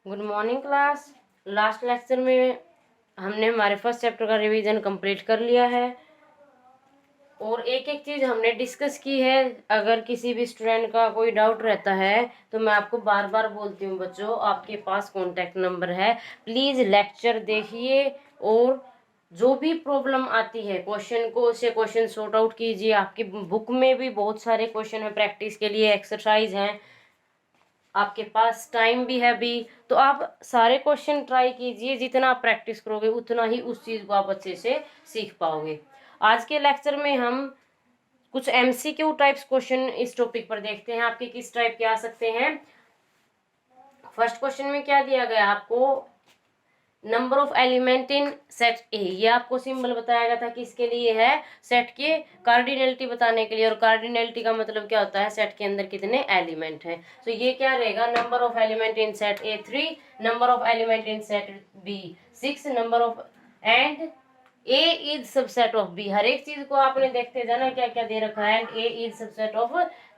Good morning class. Last lecture में हमने हमारे फर्स्ट चैप्टर का रिवीजन कंप्लीट कर लिया है और एक एक चीज़ हमने डिस्कस की है। अगर किसी भी स्टूडेंट का कोई डाउट रहता है तो मैं आपको बार बार बोलती हूँ बच्चों, आपके पास कॉन्टैक्ट नंबर है, प्लीज़ लेक्चर देखिए और जो भी प्रॉब्लम आती है क्वेश्चन को से क्वेश्चन सॉर्ट आउट कीजिए। आपकी बुक में भी बहुत सारे क्वेश्चन है, प्रैक्टिस के लिए एक्सरसाइज हैं, आपके पास टाइम भी है अभी, तो आप सारे क्वेश्चन ट्राई कीजिए। जितना आप प्रैक्टिस करोगे उतना ही उस चीज को आप अच्छे से सीख पाओगे। आज के लेक्चर में हम कुछ एमसीक्यू टाइप्स क्वेश्चन इस टॉपिक पर देखते हैं, आपके किस टाइप के आ सकते हैं। फर्स्ट क्वेश्चन में क्या दिया गया आपको, number of element in set ए। ये आपको सिंबल बताया गया था कि इसके लिए है सेट के कार्डिनलिटी बताने के लिए, और कार्डिनलिटी का मतलब क्या होता है, सेट के अंदर कितने एलिमेंट हैं। तो ये क्या रहेगा, number of element in set A 3, number of element in set B 6, number of and A is subset of B. हर एक चीज को आपने देखते जाना क्या क्या दे रखा है, and A is subset of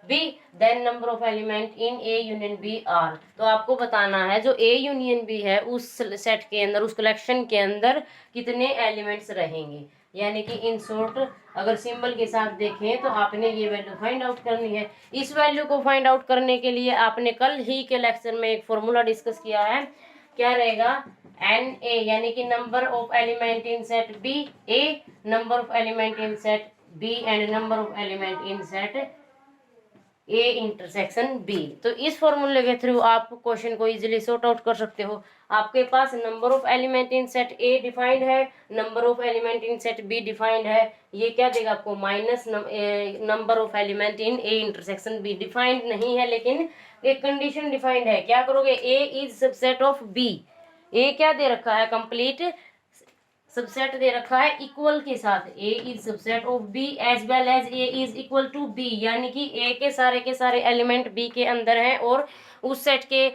B, then number of element in A union B are. तो आपको बताना है जो ए यूनियन बी है उस सेट के अंदर, उस कलेक्शन के अंदर कितने एलिमेंट्स रहेंगे। यानी कि इन शॉर्ट अगर सिंबल के साथ देखें तो आपने ये वैल्यू फाइंड आउट करनी है। इस वैल्यू को फाइंड आउट करने के लिए आपने कल ही के लेक्चर में एक फॉर्मूला डिस्कस किया है, क्या रहेगा, एन ए यानी कि number of element in set B A, number of element in set B and number of element in set A intersection B. तो इस फॉर्मूले के थ्रू आप क्वेश्चन को इजीली सॉर्ट आउट कर सकते हो। आपके पास number of element in set A defined है, number of element in set B defined है। ये क्या देगा आपको, minus number of element in A intersection B. Defined नहीं है लेकिन एक कंडीशन डिफाइंड है, क्या करोगे, A is subset of B. A क्या दे रखा है, कंप्लीट सबसेट दे रखा है इक्वल के साथ, A is subset of B as well as A is equal to B. यानी कि ए के सारे एलिमेंट बी के अंदर हैं और उस सेट के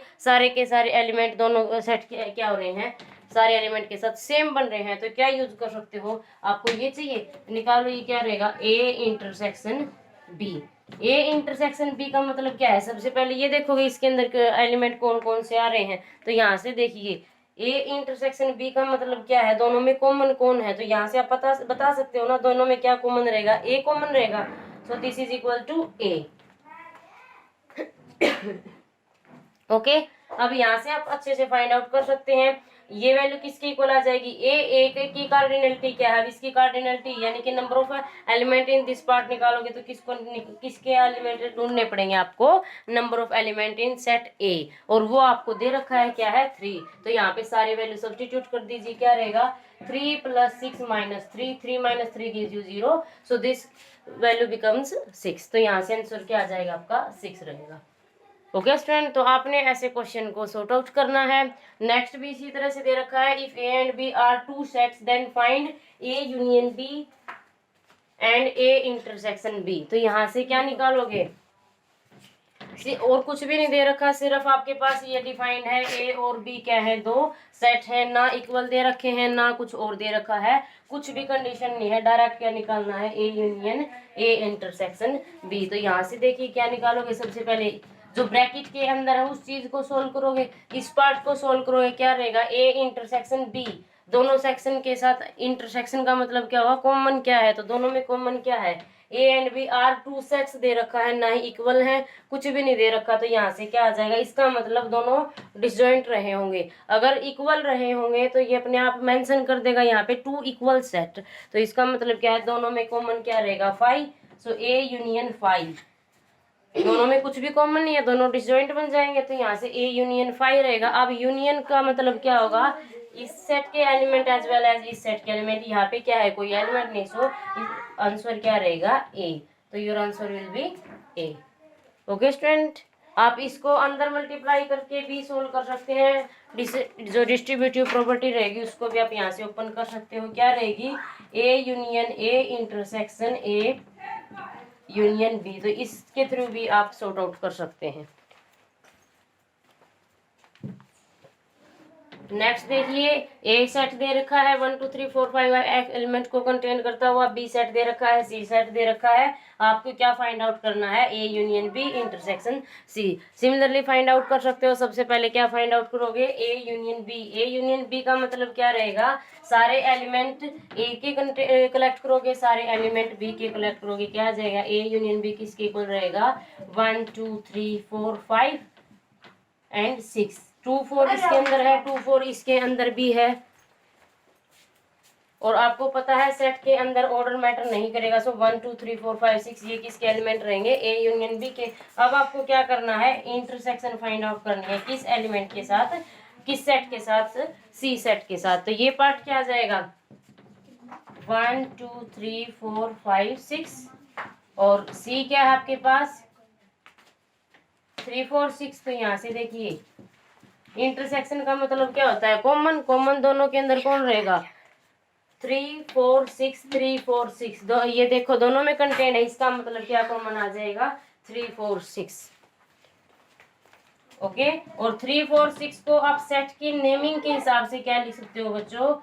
सारे एलिमेंट दोनों सेट के क्या हो रहे हैं, सारे एलिमेंट के साथ सेम बन रहे हैं। तो क्या यूज कर सकते हो, आपको ये चाहिए, निकालो, ये क्या रहेगा, A intersection B. A intersection B का मतलब क्या है, सबसे पहले ये देखोगे इसके अंदर एलिमेंट कौन कौन से आ रहे हैं। तो यहाँ से देखिए ए इंटरसेक्शन बी का मतलब क्या है, दोनों में कॉमन कौन है। तो यहाँ से आप बता सकते हो ना, दोनों में क्या कॉमन रहेगा, ए कॉमन रहेगा। So this is equal to A. Okay, अब यहाँ से आप अच्छे से फाइंड आउट कर सकते हैं ये वैल्यू किसके इक्वल आ जाएगी, ए की कार्डिनलिटी क्या है, इसकी कार्डिनलिटी यानी कि number of element in this part निकालोगे तो किसके एलिमेंट ढूंढने पड़ेंगे आपको, number of element in set ए, और वो आपको दे रखा है क्या है 3। तो यहाँ पे सारे वैल्यू सब्स्टिट्यूट कर दीजिए, क्या रहेगा 3 + 6 - 3, 3 - 3 gives you 0, so this value becomes 6। तो यहाँ से आंसर क्या आ जाएगा आपका 6 रहेगा। ओके स्टूडेंट, तो आपने ऐसे क्वेश्चन को सॉर्ट आउट करना है। नेक्स्ट भी इसी तरह से दे रखा है, if A and B are two sets then find A union B and A intersection B. तो यहाँ से क्या निकालोगे, और कुछ भी नहीं दे रखा, सिर्फ आपके पास ये डिफाइंड है ए और बी क्या है, दो सेट है, ना इक्वल दे रखे हैं ना कुछ और दे रखा है, कुछ भी कंडीशन नहीं है, डायरेक्ट क्या निकालना है, A union A intersection B. तो यहाँ से देखिए क्या निकालोगे, सबसे पहले जो ब्रैकेट के अंदर है उस चीज को सोल्व करोगे, इस पार्ट को सोल्व करोगे, क्या रहेगा, ए इंटरसेक्शन बी। दोनों सेक्शन के साथ इंटरसेक्शन का मतलब क्या होगा, कॉमन क्या है, तो दोनों में कॉमन क्या है, A and B are two sets दे रखा है, ना ही इक्वल है, कुछ भी नहीं दे रखा। तो यहाँ से क्या आ जाएगा, इसका मतलब दोनों डिसजॉइंट रहे होंगे। अगर इक्वल रहे होंगे तो ये अपने आप मेंशन कर देगा यहाँ पे 2 इक्वल सेट। तो इसका मतलब क्या है, दोनों में कॉमन क्या रहेगा 5। सो ए यूनियन 5, दोनों में कुछ भी कॉमन नहीं है, दोनों डिसजॉइंट बन जाएंगे। तो यहाँ से ए यूनियन 5 रहेगा। अब यूनियन का मतलब क्या होगा, इस सेट के एलिमेंट एज वेल एज इस सेट के एलिमेंट। यहाँ पे क्या है, कोई एलिमेंट नहीं, सो आंसर क्या रहेगा ए। तो your answer will be A. Okay student, आप इसको अंदर मल्टीप्लाई करके भी सोल्व कर सकते हैं। जो डिस्ट्रीब्यूटिव प्रॉपर्टी रहेगी उसको भी आप यहाँ से ओपन कर सकते हो, क्या रहेगी, A union A intersection A union B. तो इसके थ्रू भी आप सॉर्ट आउट कर सकते हैं। नेक्स्ट देखिए, ए सेट दे रखा है 1 2 3 4 5 एलिमेंट को कंटेन करता हुआ, बी सेट दे रखा है, सी सेट दे रखा है। आपको क्या फाइंड आउट करना है? A union B intersection C. Similarly find out कर सकते हो। सबसे पहले क्या फाइंड आउट करोगे? A union B. A union B का मतलब क्या रहेगा? सारे एलिमेंट ए के कलेक्ट करोगे, सारे एलिमेंट बी के कलेक्ट करोगे, क्या आ जाएगा? ए यूनियन बी किसके इक्वल रहेगा? 1 2 3 4 5 एंड 6। 2 4 इसके अंदर है, 2 4 इसके अंदर भी है। और आपको पता है सेट के अंदर ऑर्डर मैटर नहीं करेगा। सो 1 2 3 4 5 6 ये किसके एलिमेंट रहेंगे? ए यूनियन बी के। अब आपको क्या करना है? इंटरसेक्शन फाइंड आउट करनी है। किस एलिमेंट के साथ? किस सेट के साथ? सी सेट के साथ। तो ये पार्ट क्या आ जाएगा? 1 2 3 4 5 6 और सी क्या है आपके पास? 3 4 6। तो यहाँ से देखिए, इंटरसेक्शन का मतलब क्या होता है? कॉमन। कॉमन दोनों के अंदर कौन रहेगा? 3 4 6 3 4 6। दो ये देखो दोनों में कंटेन है, इसका मतलब क्या कॉमन आ जाएगा? 3 4 6। ओके। और 3 4 6 को आप सेट की नेमिंग के हिसाब से क्या लिख सकते हो बच्चों?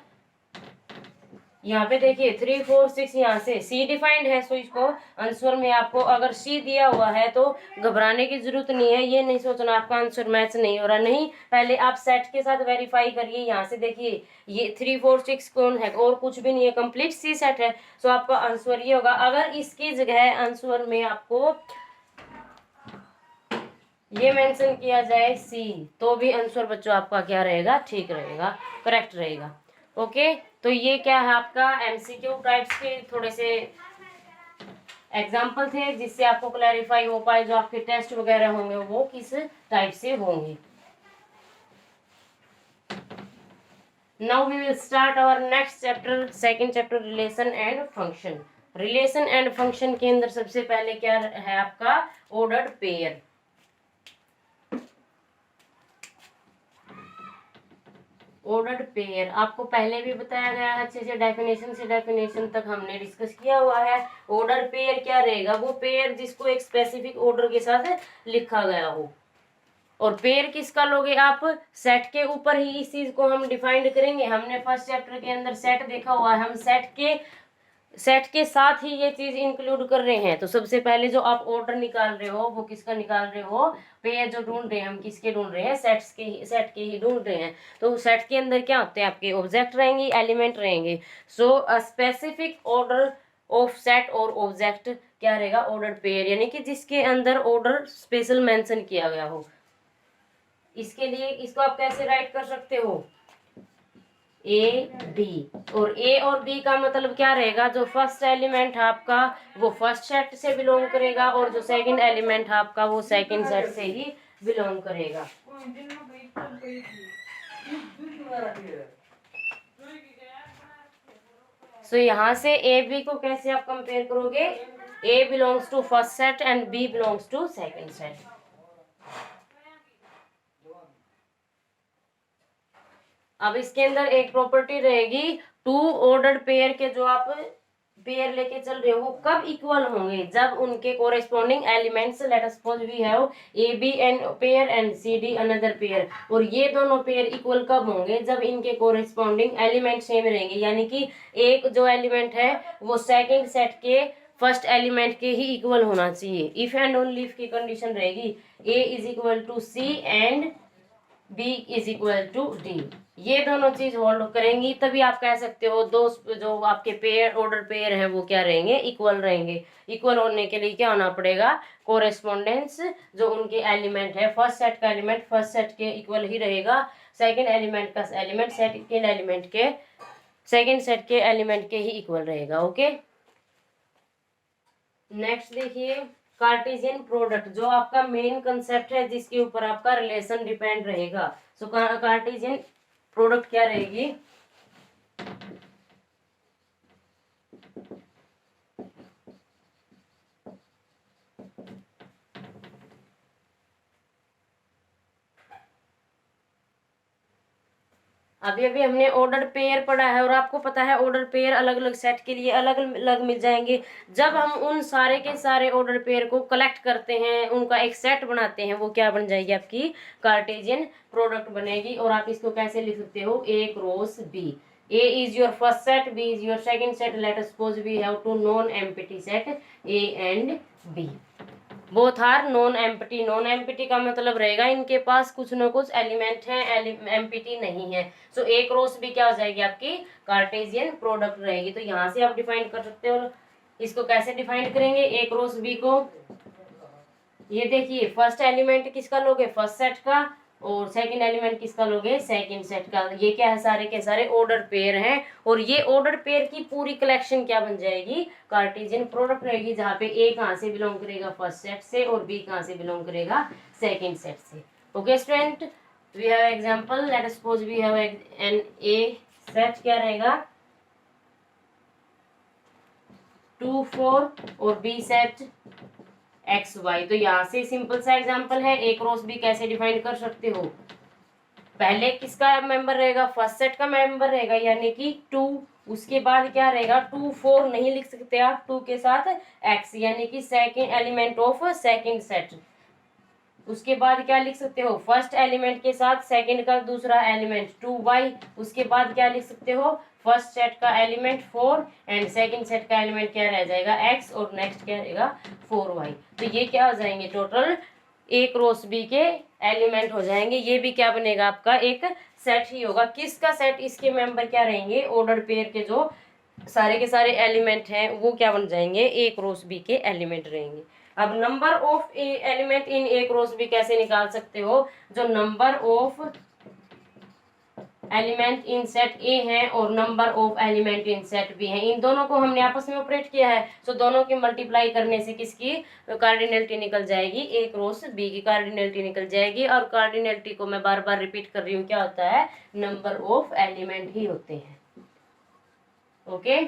यहाँ पे देखिए 3 4 6 यहाँ से सी डिफाइंड है। सो इसको आंसर में आपको अगर सी दिया हुआ है तो घबराने की जरूरत नहीं है। ये नहीं सोचना आपका आंसर मैच नहीं हो रहा, नहीं। पहले आप सेट के साथ वेरीफाई करिए। यहाँ से देखिए ये 3 4 6 कौन है? और कुछ भी नहीं है, कंप्लीट सी सेट है। सो आपका आंसर ये होगा। अगर इसकी जगह आंसर में आपको ये मेंशन किया जाए सी, तो भी आंसर बच्चों आपका क्या रहेगा? ठीक रहेगा, करेक्ट रहेगा। ओके। तो ये क्या है आपका एमसीक्यू टाइप्स के थोड़े से एग्जाम्पल थे, जिससे आपको क्लैरिफाई हो पाए जो आपके टेस्ट वगैरह होंगे वो किस टाइप से होंगे। Now we will start our next chapter, second chapter, relation and function. Relation and function के अंदर सबसे पहले क्या है आपका? Ordered pair. ऑर्डर्ड पेयर आपको पहले भी बताया गया है अच्छे से, डेफिनेशन से डेफिनेशन तक हमने डिस्कस किया हुआ है। ऑर्डर पेयर क्या रहेगा? वो पेयर जिसको एक स्पेसिफिक ऑर्डर के साथ लिखा गया हो। और पेयर किसका लोगे आप? सेट के ऊपर ही इस चीज को हम डिफाइंड करेंगे। हमने फर्स्ट चैप्टर के अंदर सेट देखा हुआ है, हम सेट के साथ ही ये चीज इंक्लूड कर रहे हैं। तो सबसे पहले जो आप ऑर्डर निकाल रहे हो वो किसका निकाल रहे हो? पेयर जो ढूंढ रहे हैं हम किसके ढूंढ रहे हैं? सेट के ही ढूंढ रहे हैं। तो सेट के अंदर क्या होते हैं? आपके ऑब्जेक्ट रहेंगे, एलिमेंट रहेंगे। So a specific order of set और ऑब्जेक्ट क्या रहेगा? ऑर्डर पेयर, यानी कि जिसके अंदर ऑर्डर स्पेशल मेंशन किया गया हो। इसके लिए इसको आप कैसे राइट कर सकते हो? A B. और ए और बी का मतलब क्या रहेगा? जो फर्स्ट एलिमेंट है आपका वो फर्स्ट सेट से बिलोंग करेगा, और जो सेकंड एलिमेंट है आपका वो सेकंड सेट से ही बिलोंग करेगा। सो यहाँ से ए बी को कैसे आप कंपेयर करोगे? A belongs to first set and B belongs to second set. अब इसके अंदर एक प्रॉपर्टी रहेगी, टू ऑर्डर्ड पेयर के जो आप पेयर लेके चल रहे हो वो कब इक्वल होंगे? जब उनके corresponding elements, let us suppose we have A B and pair and C D another pair. और ये दोनों पेयर इक्वल कब होंगे? जब इनके कोरेस्पॉन्डिंग एलिमेंट सेम रहेंगे, यानी कि एक जो एलिमेंट है वो सेकंड सेट के फर्स्ट एलिमेंट के ही इक्वल होना चाहिए। इफ एंड ओनली इफ की कंडीशन रहेगी A is equal to C and B is equal to D. ये दोनों चीज होल्ड करेंगी तभी आप कह सकते हो दो जो आपके पेयर ऑर्डर पेयर हैं वो क्या रहेंगे? इक्वल रहेंगे। इक्वल होने के लिए क्या होना पड़ेगा? कोरेस्पोंडेंस जो उनके एलिमेंट है, फर्स्ट सेट का एलिमेंट फर्स्ट सेट के इक्वल ही रहेगा, सेकंड एलिमेंट का एलिमेंट सेकंड एलिमेंट के सेकंड सेट के एलिमेंट के ही इक्वल रहेगा। ओके। नेक्स्ट देखिए, कार्टेशियन प्रोडक्ट, जो आपका मेन कंसेप्ट है जिसके ऊपर आपका रिलेशन डिपेंड रहेगा। सो कार्टेशियन प्रोडक्ट क्या रहेगी? अभी अभी हमने ऑर्डर पेयर पढ़ा है और आपको पता है ऑर्डर पेयर अलग अलग सेट के लिए अलग अलग मिल जाएंगे। जब हम उन सारे के सारे ऑर्डर पेयर को कलेक्ट करते हैं, उनका एक सेट बनाते हैं, वो क्या बन जाएगी आपकी कार्टेशियन प्रोडक्ट बनेगी। और आप इसको कैसे लिख सकते हो, A cross B. A is your first set, B is your second set. Let us suppose we have two non-empty set A and B. Both are non empty. Non empty का मतलब रहेगा इनके पास कुछ ना कुछ एलिमेंट है, empty नहीं है। सो ए क्रॉस बी क्या हो जाएगी आपकी कार्टेशियन प्रोडक्ट रहेगी। तो यहाँ से आप डिफाइन कर सकते हो। इसको कैसे डिफाइन करेंगे ए क्रॉस बी को, ये देखिए फर्स्ट एलिमेंट किसका लोगे, फर्स्ट सेट का, और सेकंड एलिमेंट किसका लोगे, सेकंड सेट का। ये क्या है, सारे के सारे ऑर्डर पेयर हैं। और ये ऑर्डर पेयर की पूरी कलेक्शन क्या बन जाएगी, कार्टेशियन प्रोडक्ट रहेगी, जहाँ पे ए कहाँ से बिलोंग करेगा, फर्स्ट सेट से, और बी कहाँ से बिलोंग करेगा, सेकंड सेट से। Okay student, we have example. Let us suppose we have an A set, क्या रहेगा 2 4, और बी सेट एक्स वाई। तो यहाँ से सिंपल सा एग्जांपल है, ए क्रॉस बी कैसे डिफाइन कर सकते हो। पहले किसका मेंबर रहेगा, फर्स्ट सेट का मेंबर रहेगा, यानी कि 2। उसके बाद क्या रहेगा, 2 4 नहीं लिख सकते आप, 2 के साथ एक्स, यानी कि second element of second set. उसके बाद क्या लिख सकते हो, फर्स्ट एलिमेंट के साथ सेकंड का दूसरा एलिमेंट 2y। उसके बाद क्या लिख सकते हो, फर्स्ट सेट का एलिमेंट 4 एंड सेकंड सेट का एलिमेंट क्या रह जाएगा, x, और नेक्स्ट क्या रहेगा 4y। तो ये क्या हो जाएंगे, टोटल ए क्रॉस बी के एलिमेंट हो जाएंगे। ये भी क्या बनेगा, आपका एक सेट ही होगा। किसका सेट, इसके मेंबर क्या रहेंगे, ऑर्डर पेयर के जो सारे के सारे एलिमेंट हैं वो क्या बन जाएंगे, ए क्रॉस बी के एलिमेंट रहेंगे। अब number of element in A cross B कैसे निकाल सकते हो, जो number of element in set A है और number of element in set B है, इन दोनों को हमने आपस में ऑपरेट किया है। सो दोनों की मल्टीप्लाई करने से किसकी कार्डिनलिटी निकल जाएगी, ए क्रॉस बी की कार्डिनलिटी निकल जाएगी। और कार्डिनलिटी को मैं बार बार रिपीट कर रही हूँ, क्या होता है, नंबर ऑफ एलिमेंट ही होते हैं। ओके,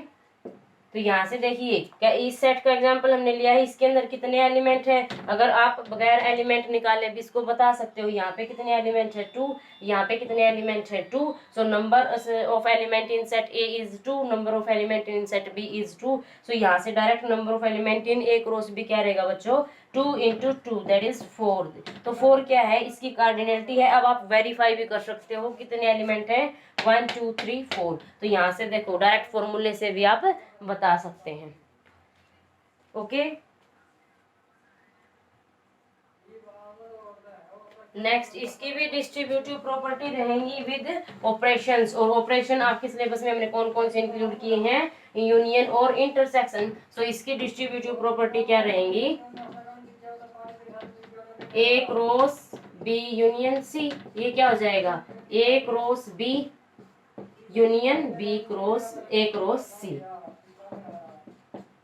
तो यहाँ से देखिए क्या इस सेट का एग्जांपल हमने लिया है, इसके अंदर कितने एलिमेंट हैं। अगर आप बगैर एलिमेंट निकाले भी इसको बता सकते हो, यहाँ पे कितने एलिमेंट है 2, यहाँ पे कितने एलिमेंट है 2। So number of element in set A is 2, number of element in set B is 2। So यहाँ से direct number of element in A cross B क्या रहेगा बच्चों, 2 × 2 दैट इज 4। तो 4 क्या है, इसकी कार्डिनलिटी है। अब आप वेरीफाई भी कर सकते हो कितने एलिमेंट है, 1 2 3 4। तो यहाँ से देखो डायरेक्ट फॉर्मूले से भी आप बता सकते हैं। ओके, नेक्स्ट इसकी भी डिस्ट्रीब्यूटिव प्रॉपर्टी रहेंगी विद ऑपरेशंस। और ऑपरेशन आपके सिलेबस में हमने कौन कौन से इंक्लूड किए हैं, यूनियन और इंटरसेक्शन। सो इसकी डिस्ट्रीब्यूटिव प्रॉपर्टी क्या रहेंगी, A cross B union C. ये क्या हो जाएगा, A cross B union B cross A cross C.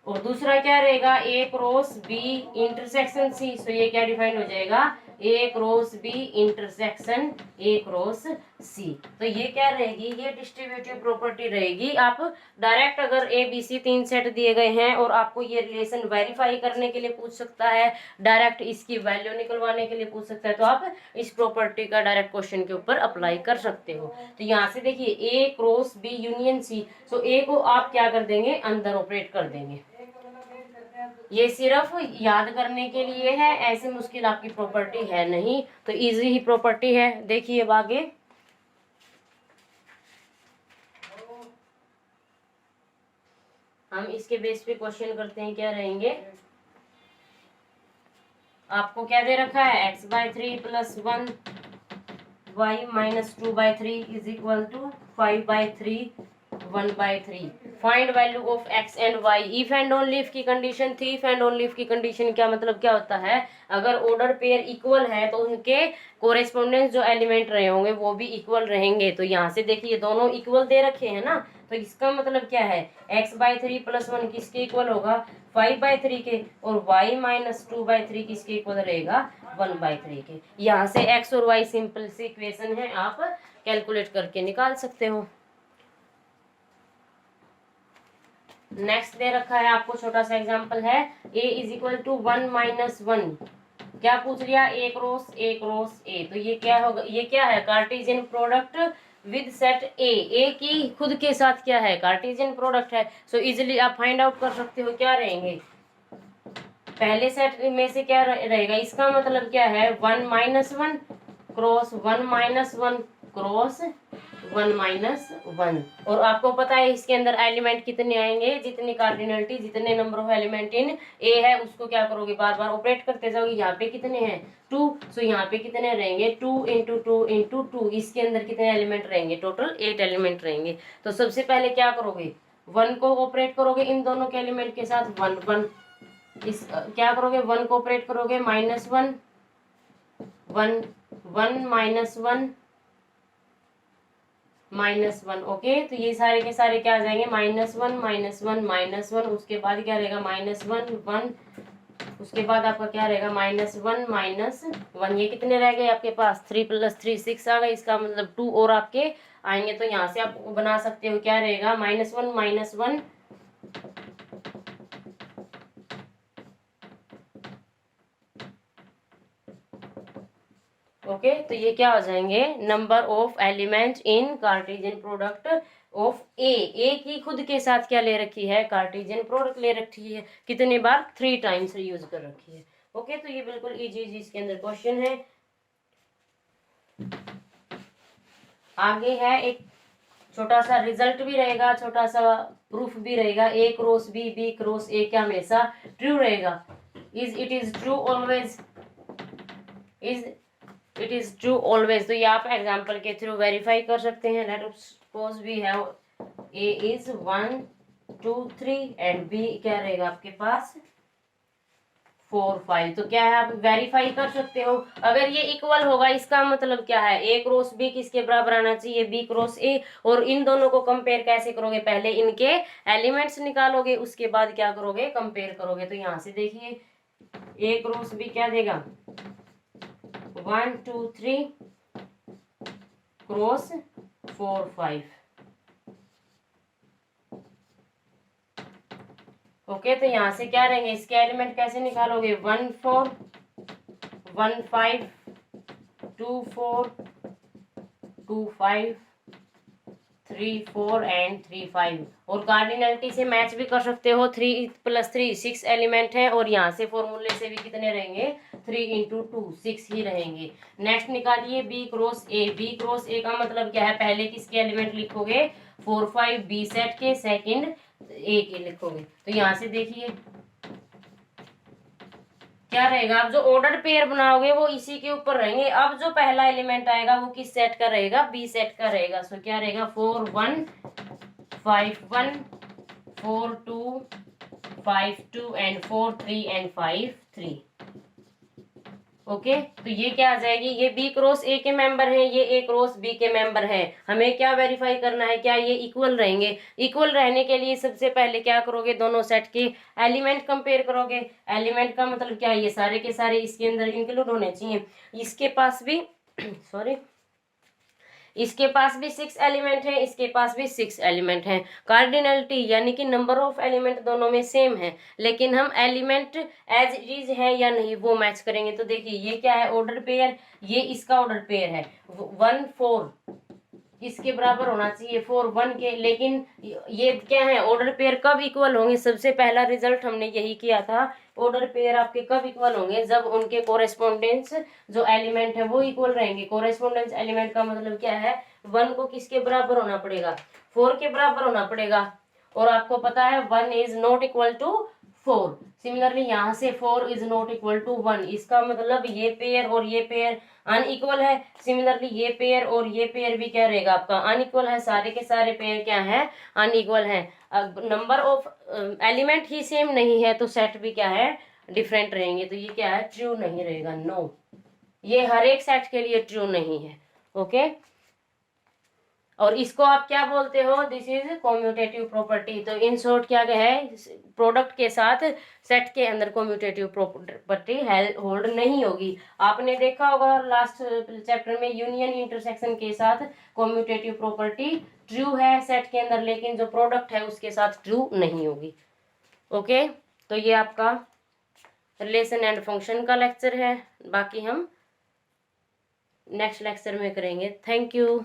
और दूसरा क्या रहेगा, A cross B intersection C. So ये क्या डिफाइन हो जाएगा, A cross B intersection A cross C. तो ये क्या रहेगी, ये डिस्ट्रीब्यूटिव प्रॉपर्टी रहेगी। आप डायरेक्ट अगर ए बी सी 3 सेट दिए गए हैं और आपको ये रिलेशन वेरीफाई करने के लिए पूछ सकता है, डायरेक्ट इसकी वैल्यू निकलवाने के लिए पूछ सकता है, तो आप इस प्रॉपर्टी का डायरेक्ट क्वेश्चन के ऊपर अप्लाई कर सकते हो। तो यहाँ से देखिए ए क्रॉस बी यूनियन सी। सो ए को आप क्या कर देंगे, अंदर ऑपरेट कर देंगे। ये सिर्फ याद करने के लिए है, ऐसे मुश्किल आपकी प्रॉपर्टी है नहीं, तो इजी ही प्रॉपर्टी है। देखिए अब आगे हम इसके बेस पे क्वेश्चन करते हैं, क्या रहेंगे। आपको क्या दे रखा है, x/3 + 1 y - 2/3 = 5/3 1/3। Find value of x and y। If and only if की कंडीशन थी। इफ एंड ओनली इफ की कंडीशन क्या मतलब क्या होता है, अगर ऑर्डर पेयर इक्वल है तो उनके कोरेस्पोंडेंस जो एलिमेंट रहे होंगे वो भी इक्वल रहेंगे। तो यहाँ से देखिए दोनों इक्वल दे रखे हैं ना, तो इसका मतलब क्या है, x/3 + 1 किसके इक्वल होगा, 5/3 के, और y - 2/3 किसके इक्वल रहेगा, 1/3 के। यहाँ से x और y सिंपल सी इक्वेशन है, आप कैलकुलेट करके निकाल सकते हो। नेक्स्ट दे रखा है आपको छोटा सा एग्जांपल है, a = 1 - 1। क्या पूछ लिया, ए क्रॉस ए क्रॉस ए। तो ये क्या होगा, ये क्या है, कार्टेशियन प्रोडक्ट विद सेट ए की खुद के साथ क्या है, कार्टेशियन प्रोडक्ट है। सो इजिली आप फाइंड आउट कर सकते हो क्या रहेंगे, पहले सेट में से क्या रहेगा, इसका मतलब क्या है 1 minus 1 cross 1 minus 1 cross 1 minus 1। और आपको पता है इसके अंदर एलिमेंट कितने आएंगे, जितनी कार्डिनलिटी, जितने नंबर ऑफ एलिमेंट इन ए है उसको क्या करोगे, बार बार ऑपरेट करते जाओगे। यहाँ पे कितने हैं 2, सो यहाँ पे कितने रहेंगे 2 इंटू 2 इंटू 2, इसके अंदर कितने एलिमेंट रहेंगे, टोटल 8 एलिमेंट रहेंगे। तो सबसे पहले क्या करोगे, 1 को ऑपरेट करोगे इन दोनों के एलिमेंट के साथ, 1 1 इस क्या करोगे, 1 को ऑपरेट करोगे -1 1 1 -1 -1। ओके, तो ये सारे के सारे क्या आ जाएंगे, -1 -1 -1, उसके बाद क्या रहेगा -1 1, उसके बाद आपका क्या रहेगा -1 -1। ये कितने रह गए आपके पास, 3 + 3 6 आ गए, इसका मतलब 2 और आपके आएंगे। तो यहाँ से आप बना सकते हो क्या रहेगा, -1 -1 ओके। तो ये क्या हो जाएंगे, number of element in Cartesian product of A की खुद के साथ क्या ले रखी है, कार्टेशियन प्रोडक्ट ले रखी है, कितने बार 3 टाइम्स यूज कर रखी है। ओके, तो ये बिल्कुल इजी इसके अंदर क्वेश्चन है। आगे है एक छोटा सा रिजल्ट भी रहेगा, छोटा सा प्रूफ भी रहेगा। A cross B, B cross A क्या हमेशा ट्रू रहेगा, it is true always, it is true always. तो ये आप एग्जांपल के थ्रू वेरीफाई कर सकते हैं। Let us suppose we have A is 1 2 3 and B क्या रहेगा आपके पास 4 5। तो क्या है, आप वेरीफाई कर सकते हो। अगर ये इक्वल होगा इसका मतलब क्या है, ए क्रॉस बी किसके बराबर आना चाहिए, बी क्रॉस ए। और इन दोनों को कंपेयर कैसे करोगे, पहले इनके एलिमेंट्स निकालोगे, उसके बाद क्या करोगे, कंपेयर करोगे। तो यहाँ से देखिए ए क्रॉस बी क्या देगा 1 2 3 क्रॉस 4 5। ओके, तो यहाँ से क्या रहेंगे, इसके एलिमेंट कैसे निकालोगे, 1 4 1 5 2 4 2 5 3 4 एंड 3 5। और कार्डिनलिटी से मैच भी कर सकते हो, 3 + 3 6 एलिमेंट है। और यहाँ से फॉर्मूले से भी कितने रहेंगे, 3 × 2 6 ही रहेंगे। नेक्स्ट निकालिए B cross A, B cross A का मतलब क्या है, पहले किसके एलिमेंट लिखोगे 4 5 बी सेट के, सेकंड ए के लिखोगे। तो यहाँ से देखिए क्या रहेगा, आप जो ऑर्डर पेयर बनाओगे वो इसी के ऊपर रहेंगे। अब जो पहला एलिमेंट आएगा वो किस सेट का रहेगा, बी सेट का रहेगा। सो क्या रहेगा 4 1 5 1 4 2 5 2 एंड 4 3 एंड 5 3। ओके, तो ये क्या आ जाएगी, ये बी क्रॉस ए के मेंबर है, ये ए क्रॉस बी के मेंबर है। हमें क्या वेरीफाई करना है, क्या ये इक्वल रहेंगे। इक्वल रहने के लिए सबसे पहले क्या करोगे, दोनों सेट के एलिमेंट कंपेयर करोगे। एलिमेंट का मतलब क्या है, ये सारे के सारे इसके अंदर इंक्लूड होने चाहिए। इसके पास भी सॉरी इसके पास भी 6 एलिमेंट है, इसके पास भी 6 एलिमेंट है। कार्डिनलिटी यानी कि नंबर ऑफ एलिमेंट दोनों में सेम है, लेकिन हम एलिमेंट एज इज है या नहीं वो मैच करेंगे। तो देखिए ये क्या है, ऑर्डर पेयर, ये इसका ऑर्डर पेयर है 1 4 इसके बराबर होना चाहिए 4 1 के। लेकिन ये क्या है, ऑर्डर पेयर कब इक्वल होंगे, सबसे पहला रिजल्ट हमने यही किया था। ऑर्डर पेयर आपके कब इक्वल होंगे, जब उनके कोरेस्पोंडेंस जो एलिमेंट है वो इक्वल रहेंगे। कोरेस्पोंडेंस एलिमेंट का मतलब क्या है, 1 को किसके बराबर होना पड़ेगा, 4 के बराबर होना पड़ेगा। और आपको पता है 1 is not equal to 4। Similarly यहाँ से 4 इज नॉट इक्वल टू 1, इसका मतलब ये पेयर और ये पेयर अनइक्वल है। सिमिलरली ये पेयर और ये पेयर भी क्या रहेगा आपका अनइक्वल है। सारे के सारे पेयर क्या है, अनइक्वल है। Number of element he same नहीं है तो सेट भी क्या है, डिफरेंट रहेंगे। तो ये क्या है, ट्रू नहीं रहेगा, नो, ये हर एक सेट के लिए ट्रू नहीं है। ओके, और इसको आप क्या बोलते हो, दिस इज कॉम्यूटेटिव प्रॉपर्टी। तो इन शॉर्ट क्या है, प्रोडक्ट के साथ सेट के अंदर कॉम्यूटेटिव प्रॉपर्टी होल्ड नहीं होगी। आपने देखा होगा लास्ट चैप्टर में यूनियन इंटरसेक्शन के साथ कॉम्यूटेटिव प्रॉपर्टी ट्रू है सेट के अंदर, लेकिन जो प्रोडक्ट है उसके साथ ट्रू नहीं होगी। ओके, तो ये आपका रिलेशन एंड फंक्शन का लेक्चर है, बाकी हम नेक्स्ट लेक्चर में करेंगे। Thank you.